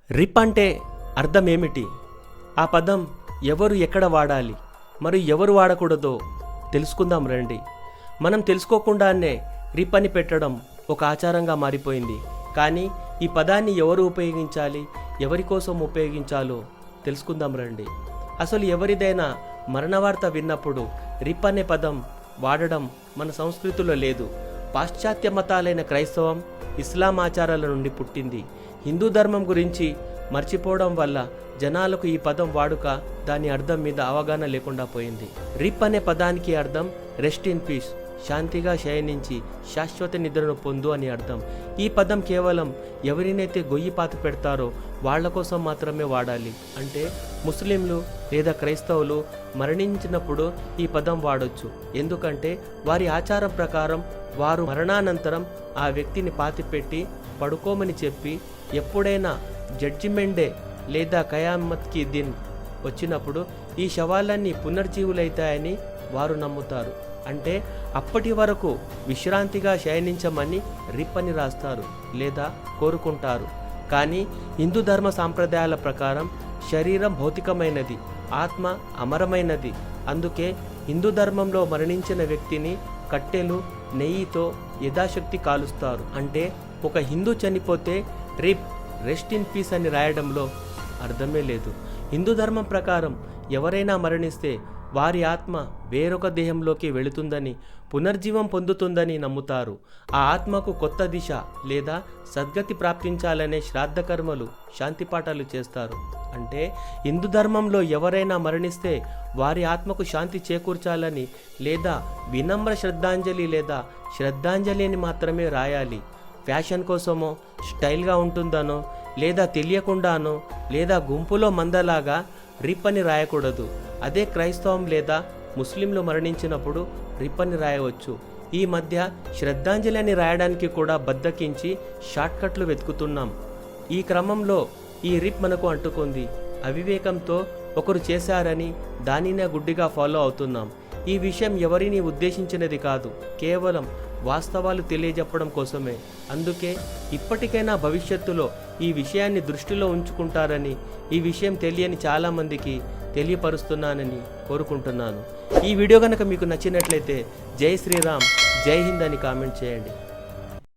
రిప్ అంటే అర్థం ఏమిటి? ఆ పదం ఎవరు ఎక్కడ వాడాలి, మరి ఎవరు వాడకూడదో తెలుసుకుందాం రండి. మనం తెలుసుకోకుండానే రిప్ అని పెట్టడం ఒక ఆచారంగా మారిపోయింది. కానీ ఈ పదాన్ని ఎవరు ఉపయోగించాలి, ఎవరి కోసం ఉపయోగించాలో తెలుసుకుందాం రండి. అసలు ఎవరిదైనా మరణవార్త విన్నప్పుడు రిప్ అనే పదం వాడడం మన సంస్కృతిలో లేదు. పాశ్చాత్య మతాలైన క్రైస్తవం, ఇస్లాం ఆచారాల నుండి పుట్టింది. హిందూ ధర్మం గురించి మర్చిపోవడం వల్ల జనాలకు ఈ పదం వాడుక, దాని అర్థం మీద అవగాహన లేకుండా పోయింది. రిప్ అనే పదానికి అర్థం రెస్ట్ ఇన్ పీస్, శాంతిగా శయనించి శాశ్వత నిద్రను పొందు అని అర్థం. ఈ పదం కేవలం ఎవరినైతే గొయ్యి పాత పెడతారో వాళ్ళ కోసం మాత్రమే వాడాలి. అంటే ముస్లింలు లేదా క్రైస్తవులు మరణించినప్పుడు ఈ పదం వాడొచ్చు. ఎందుకంటే వారి ఆచారం ప్రకారం వారు మరణానంతరం ఆ వ్యక్తిని పాతిపెట్టి పడుకోమని చెప్పి, ఎప్పుడైనా జడ్జిమెంట్ డే లేదా ఖయామత్ కి దిన్ వచ్చినప్పుడు ఈ శవాలన్నీ పునర్జీవులైతాయని వారు నమ్ముతారు. అంటే అప్పటి వరకు విశ్రాంతిగా శయనించమని రిప్ అని రాస్తారు లేదా కోరుకుంటారు. కానీ హిందూ ధర్మ సాంప్రదాయాల ప్రకారం శరీరం భౌతికమైనది, ఆత్మ అమరమైనది. అందుకే హిందూ ధర్మంలో మరణించిన వ్యక్తిని కట్టెలు, నెయ్యితో యథాశక్తి కాలుస్తారు. అంటే ఒక హిందూ చనిపోతే రిప్, రెస్ట్ ఇన్ పీస్ అని రాయడంలో అర్థమే లేదు. హిందూ ధర్మం ప్రకారం ఎవరైనా మరణిస్తే వారి ఆత్మ వేరొక దేహంలోకి వెళుతుందని, పునర్జీవం పొందుతుందని నమ్ముతారు. ఆ ఆత్మకు కొత్త దిశ లేదా సద్గతి ప్రాప్తించాలనే శ్రాద్ధ కర్మలు, శాంతిపాఠాలు చేస్తారు. అంటే హిందూ ధర్మంలో ఎవరైనా మరణిస్తే వారి ఆత్మకు శాంతి చేకూర్చాలని లేదా వినమ్ర శ్రద్ధాంజలి లేదా శ్రద్ధాంజలి అని మాత్రమే రాయాలి. ఫ్యాషన్ కోసమో, స్టైల్గా ఉంటుందనో, లేదా తెలియకుండానో, లేదా గుంపులో మందలాగా రిప్ అని రాయకూడదు. అదే క్రైస్తవం లేదా ముస్లింలు మరణించినప్పుడు రిప్ అని రాయవచ్చు. ఈ మధ్య శ్రద్ధాంజలి అని రాయడానికి కూడా బద్దకించి షార్ట్కట్లు వెతుకుతున్నాం. ఈ క్రమంలో ఈ రిప్ మనకు అంటుకుంది. అవివేకంతో ఒకరు చేశారని దానినే గుడ్డిగా ఫాలో అవుతున్నాం. ఈ విషయం ఎవరిని ఉద్దేశించినది కాదు, కేవలం వాస్తవాలు తెలియజెప్పడం కోసమే. అందుకే ఇప్పటికైనా భవిష్యత్తులో ఈ విషయాన్ని దృష్టిలో ఉంచుకుంటారని, ఈ విషయం తెలియని చాలామందికి తెలియపరుస్తున్నానని కోరుకుంటున్నాను. ఈ వీడియో కనుక మీకు నచ్చినట్లయితే జై శ్రీరామ్, జై హింద్ అని కామెంట్ చేయండి.